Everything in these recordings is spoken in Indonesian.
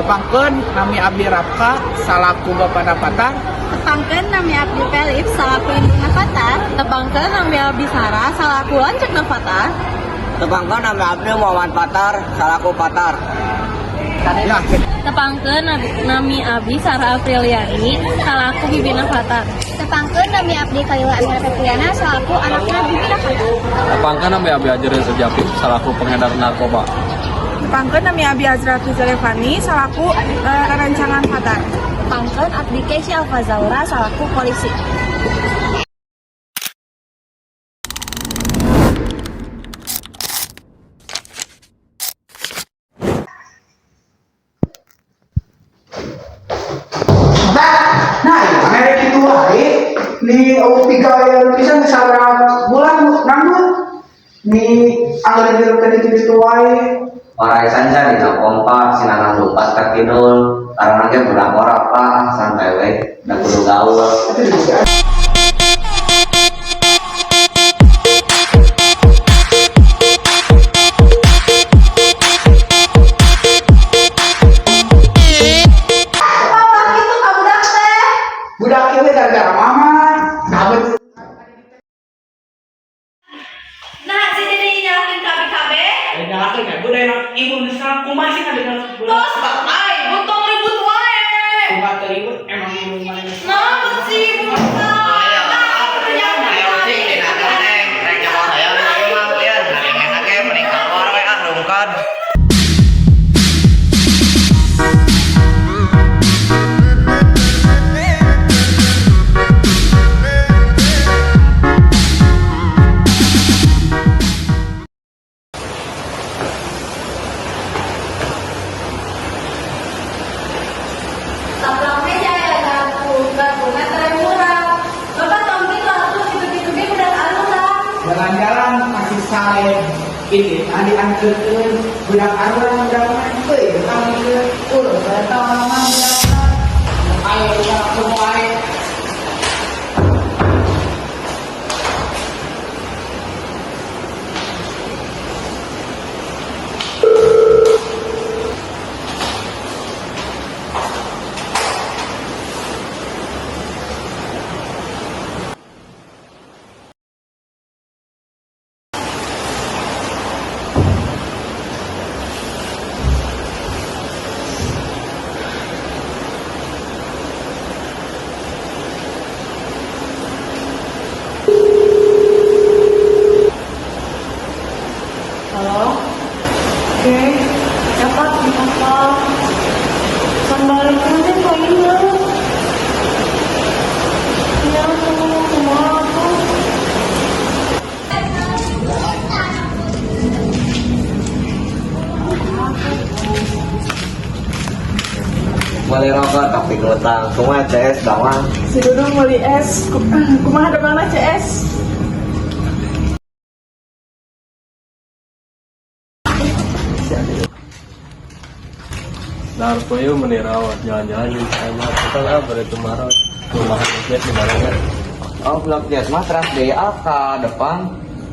Tepangkeun nami abdi Rafka salaku Bapak Patar. Tepangkeun nami abdi Felip salaku indungna Fatar. Tepangkeun nami abdi Sarah salaku lanceukna Fatar. Tepangkeun nami abdi Muhammad Patar salaku Patar. Ya, Tepangkeun nami abdi Sarah Apriliani salaku bibina Fatar. Tepangkeun nami abdi Kalila Amira Fetriana salaku anakna bibina Fatar. Tepangkeun nami abdi Ajarin Sejapit salaku pengedar narkoba. Tepangkeun nami abdi Azrati Zalefani salaku rancangan Fatar. Tepangkeun abdi Keisha Alfazaura salaku polisi. nah merek itu wae ni tiga yang bisa misalnya bulan nanggung ni anggaran jeruk itu wae. Warai sanja dina kompak sinangan lupas ka kidul karena ge budak ora apa santai we da kudu gaul. Budak itu gara-gara mama kabet. Nah, si diri nyalakin kabe-kabe. Nyalakan kan budak yang ibu bisa kumaha sih kan dengan Tos bakai, butong ribut wae. budak ribut emang ibu mana. Nah, sih buta. Tabrak meja ya gabungan tren murah. Bapak tompi tuh aku gitu-gitu ge udah aluran. Jalan-jalan masih sare ini adi angkeun budak aruan udah euy kami urang eta mah ayo udah mulai. Halo? Oke, dapat apa? Kembali nanti Pak Ina. Ya, semua aku. Boleh rokok tapi ngutang. Kumaha CS dawan. Si Dudung beli es, kumaha ada mana CS? Nah, poyo menerawat jalan-jalan di sana. Kita lah berarti marah. Rumahan jet di mana? Oh blok jas mah teras daya ke depan.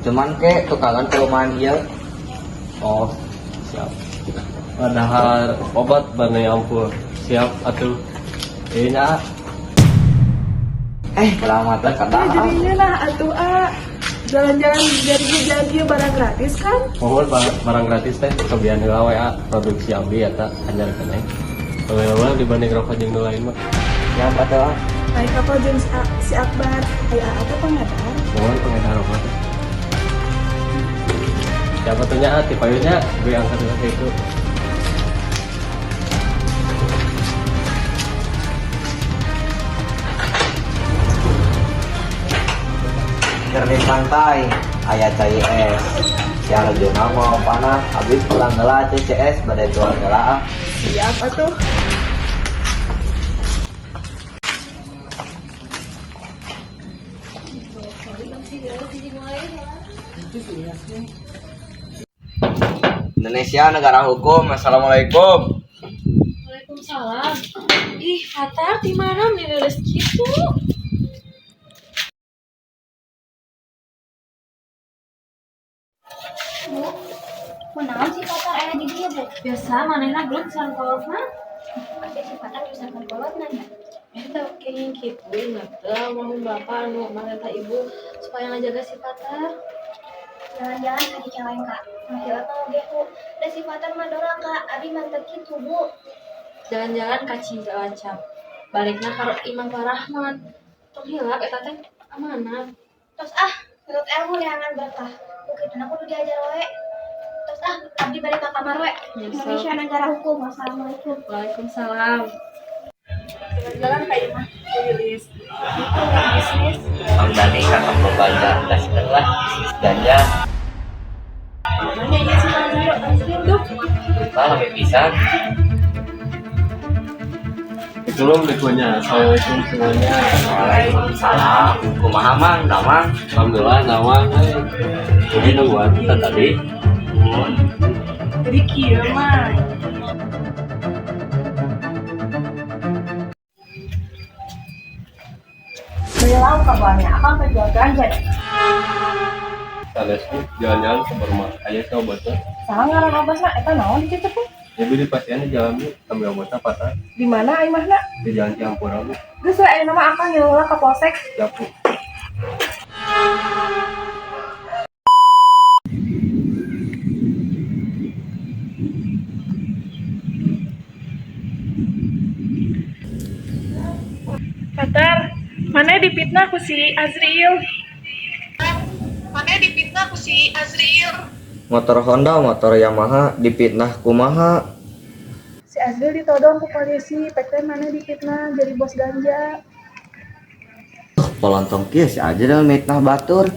Cuman ke tukangan perumahan ieu. Oh, siap. Padahal obat banai ampun. Siap atuh. Nya Kelamatan kata. Jadinya lah atuh jalan-jalan jadi barang gratis kan? mohon barang gratis teh kebian heula we produksi abdi eta anyar keneh. Kalau dibanding rokok jeung nu lain mah. Yang atuh. Naik kapal jeung si Akbar. Aya apa pengedar? Mohon pengedar rokok teh. Siapa tuh nya ti payunya gue angkat ke itu. Jernih pantai aya cai es yang regional mau panas habis pulang gelah CS badai jual gelah. Siap atuh. Indonesia negara hukum. Assalamualaikum. Waalaikumsalam. Ih, Fatar di mana menulis gitu? Kunaon sih Fatar aya di dieu, Bu? Biasa manehna gelut sareng kolotna. Pasti sifatnya bisa berkolot nanya. Eta kenging kitu ingat mau bapak anu marenta ibu supaya ngajaga sifatnya. Jangan-jangan tadi cewek kak. Masih apa oge ku. Da sifatan mah dorang kak. Abi mantep kitu bu. Jangan-jangan kaci lacap. Balikna karo Imam Rahman. Tong hilap eta teh amanah. Terus menurut ilmu liangan berkah. Mungkin aku udah diajar we. Terus abdi balik ke kamar we. Indonesia negara hukum. Wassalamualaikum. Waalaikumsalam. Jalan kayak mah rilis. Itu bisnis. Bang Dani kakak pembaca das lah bisnis ganja. Mana iya sih kalau dulu asliin tuh. Salah bisa. Itu loh berikutnya. Assalamualaikum semuanya. Waalaikumsalam. Kumaha mang, damang. Alhamdulillah nama jadi nungguan kita tadi. Jadi kieu mah. Beliau kabarnya akan penjual ganja. Tales jalan-jalan ke rumah ayah ke obatnya. Salah ngaran obasna eta naon dicecep bu? Jadi di pasiennya jalan bu, kami obatnya patah Di mana ai mahna? di jalan Ciampura bu. Geus we aya nama akang nyeuleuh ka polsek. Siap bu. Patar, mana dipitnah ku si Azriil? Motor Honda, motor Yamaha dipitnah kumaha. Si Azriil ditodong ku polisi, pekten mana dipitnah jadi bos ganja. Polontong kieu si Ajril mitnah batur.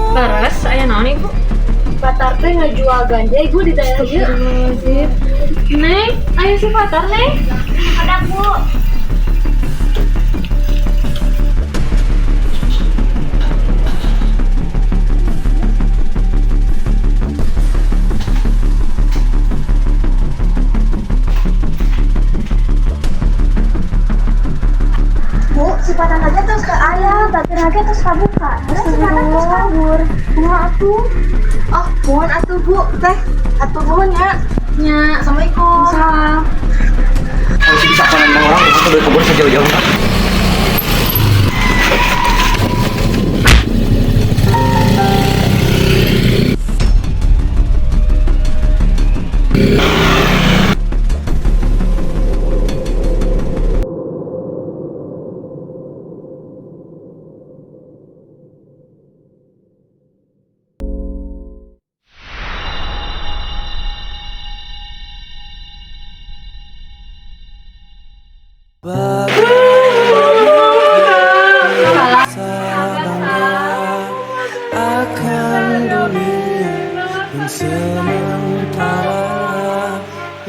Baras aya naon ibu? Patar teh ngejual ganja ibu di daerah ieu. Neng, ayo si Fatar neng. Ada bu. Bu, sifatan aja terus ke ayah, bagian aja terus kabuka. Terus sifatan terus kabur. Bunga atuh. Oh, mohon atuh bu. Teh, atuh nuhun ya. Nya, assalamualaikum. Salam. Kalau bisa pandang orang itu udah kebun sejauh-jauh. akan dunia yang sementara.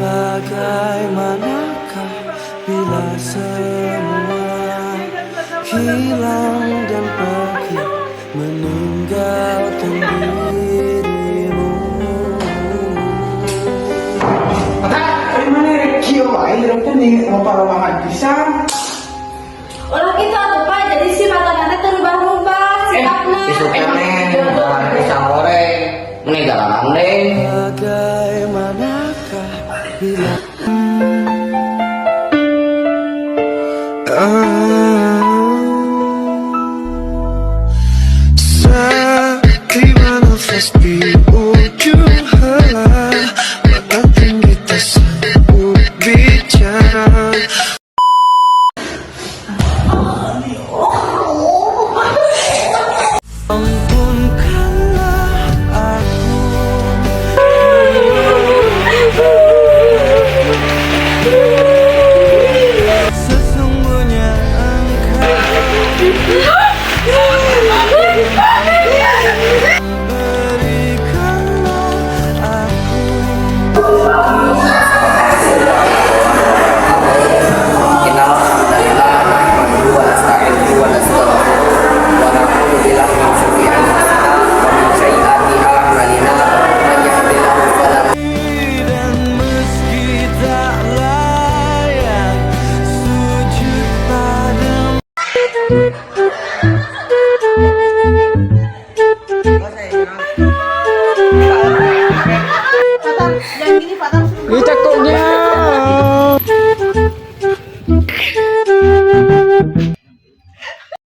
Bagaimanakah bila semua hilang dan pergi meninggalkan dirimu. Dari mana kio wae urang teh nih mau parowahan pisan. Ulah gitu atuh Pak, jadi si mata nanti teh rubah-rubah sikapna. Pisang pisang goreng, meninggalan neng. Bagaimanakah bila setiba nafas di ujung helah, mata tinggi tak sanggup bicara. Ampunkanlah aku, sesungguhnya engkau berikanlah aku. Innal hamdalillah nahmaduhu wa nasta'inuhu wa nastaghfiruh wa na'udzu billahi min syururi Thank you.